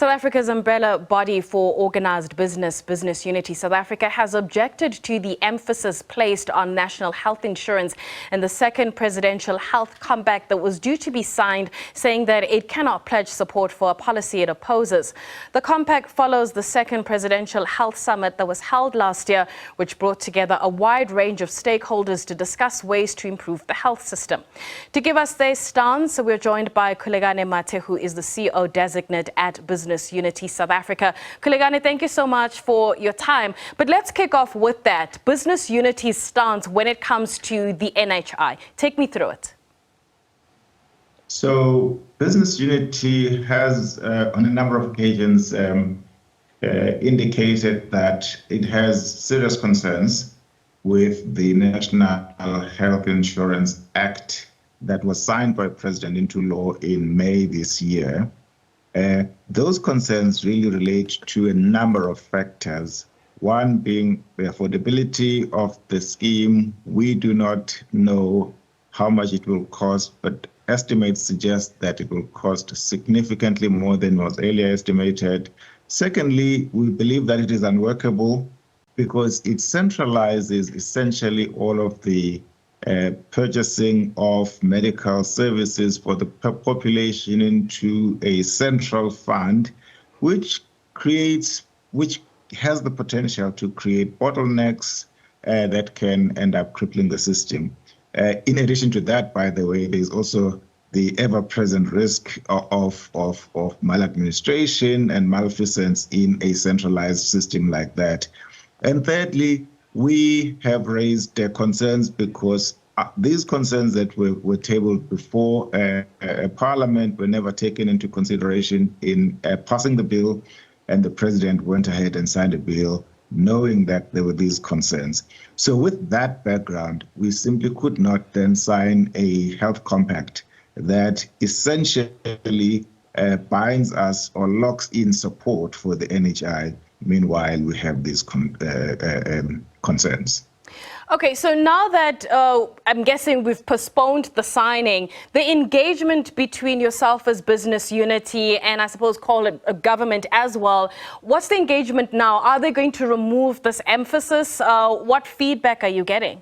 South Africa's umbrella body for organised business, Business Unity South Africa, has objected to the emphasis placed on national health insurance in the second presidential health compact that was due to be signed, saying that it cannot pledge support for a policy it opposes. The compact follows the second presidential health summit that was held last year, which brought together a wide range of stakeholders to discuss ways to improve the health system. To give us their stance, we're joined by Khulekani Mathe, who is the CEO Designate at Business Unity South Africa. Khulekani, thank you so much for your time. But let's kick off with that. Business Unity's stance when it comes to the NHI. Take me through it. So Business Unity has, on a number of occasions, indicated that it has serious concerns with the National Health Insurance Act that was signed by the President into law in May this year. Those concerns really relate to a number of factors. One being the affordability of the scheme. We do not know how much it will cost, but estimates suggest that it will cost significantly more than was earlier estimated. Secondly, we believe that it is unworkable because it centralizes essentially all of the purchasing of medical services for the population into a central fund, which has the potential to create bottlenecks that can end up crippling the system. In addition to that, by the way, there's also the ever-present risk of maladministration and malfeasance in a centralized system like that. And thirdly, we have raised concerns because these concerns that were tabled before Parliament were never taken into consideration in passing the bill, and the President went ahead and signed a bill knowing that there were these concerns. So with that background, we simply could not then sign a health compact that essentially binds us or locks in support for the NHI. Meanwhile, we have these concerns. Okay, so now that I'm guessing we've postponed the signing, the engagement between yourself as Business Unity and I suppose call it a government as well, what's the engagement now? Are they going to remove this emphasis? What feedback are you getting?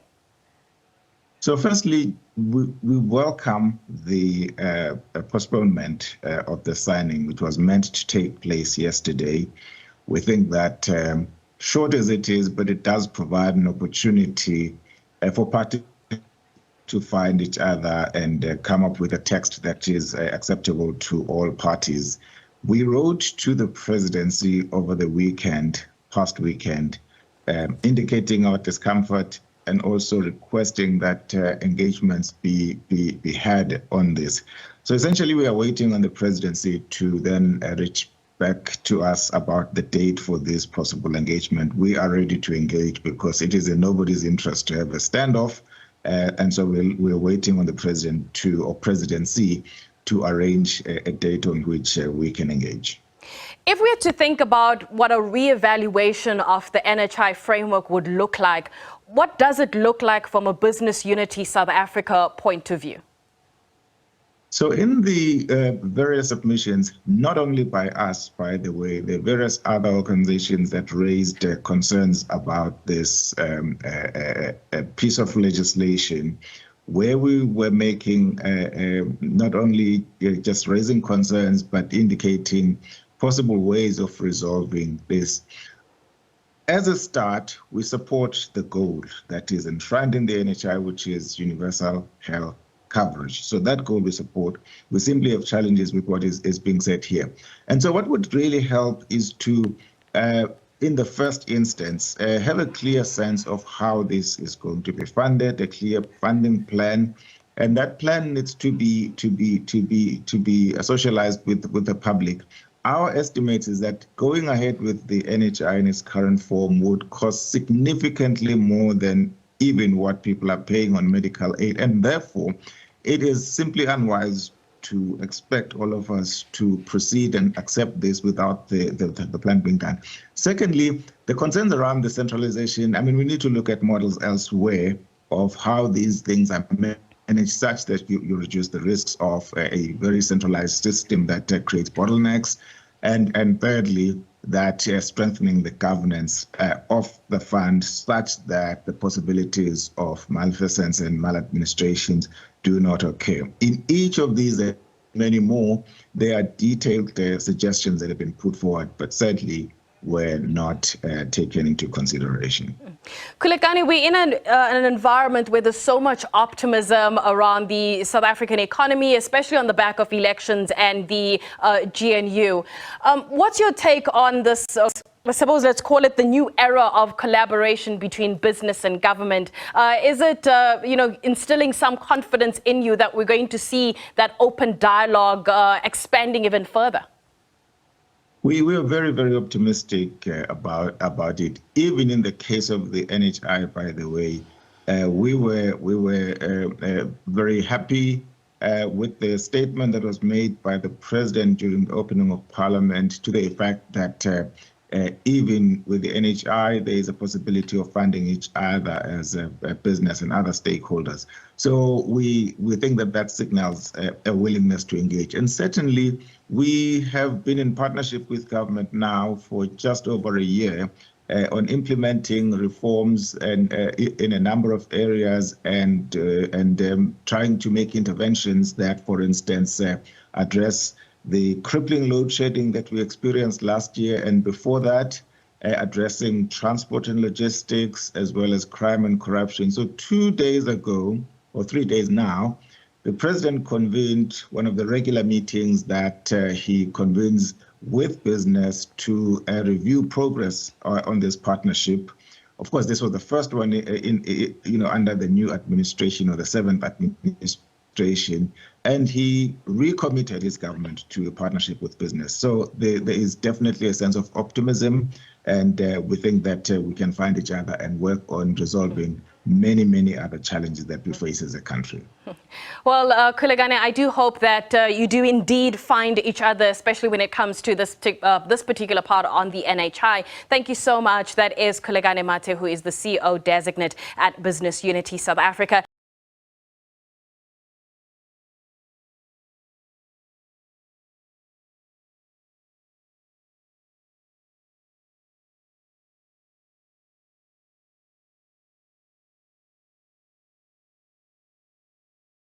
So firstly, we welcome the postponement of the signing, which was meant to take place yesterday. We think that short as it is, but it does provide an opportunity for parties to find each other and come up with a text that is acceptable to all parties. We wrote to the presidency over the past weekend, indicating our discomfort and also requesting that engagements be had on this. So essentially, we are waiting on the presidency to then reach back to us about the date for this possible engagement. We are ready to engage because it is in nobody's interest to have a standoff. And so we're waiting on the president or presidency to arrange a date on which we can engage. If we had to think about what a reevaluation of the NHI framework would look like, what does it look like from a Business Unity South Africa point of view? So in the various submissions, not only by us, by the way, the various other organizations that raised concerns about this piece of legislation, where we were making not only just raising concerns, but indicating possible ways of resolving this. As a start, we support the goal that is enshrined in the NHI, which is universal health coverage. So that goal we support. We simply have challenges with what is being said here. And so what would really help is to, in the first instance, have a clear sense of how this is going to be funded, a clear funding plan. And that plan needs to be socialized with the public. Our estimate is that going ahead with the NHI in its current form would cost significantly more than even what people are paying on medical aid. And therefore, it is simply unwise to expect all of us to proceed and accept this without the plan being done. Secondly, the concerns around the centralization, I mean, we need to look at models elsewhere of how these things are managed such that you reduce the risks of a very centralized system that creates bottlenecks. And thirdly, that strengthening the governance of the fund such that the possibilities of malfeasance and maladministrations do not occur. In each of these many more, there are detailed suggestions that have been put forward, but certainly were not taken into consideration. Khulekani, we're in an environment where there's so much optimism around the South African economy, especially on the back of elections and the GNU. What's your take on this? I suppose let's call it the new era of collaboration between business and government. Is it, instilling some confidence in you that we're going to see that open dialogue expanding even further? We are very, very optimistic about it. Even in the case of the NHI, by the way, we were very happy with the statement that was made by the president during the opening of Parliament to the effect that even with the NHI, there is a possibility of funding each other as a business and other stakeholders. So we think that signals a willingness to engage. And certainly, we have been in partnership with government now for just over a year on implementing reforms and in a number of areas and trying to make interventions that, for instance, address the crippling load shedding that we experienced last year and before that, addressing transport and logistics as well as crime and corruption. So 2 days ago, or 3 days now, the president convened one of the regular meetings that he convenes with business to review progress on this partnership. Of course, this was the first one under the new administration or the 7th administration, and he recommitted his government to a partnership with business. So there is definitely a sense of optimism, and we think that we can find each other and work on resolving many, many other challenges that we face as a country. Well, Khulekani, I do hope that you do indeed find each other, especially when it comes to this particular part on the NHI. Thank you so much. That is Khulekani Mathe, who is the CEO designate at Business Unity South Africa.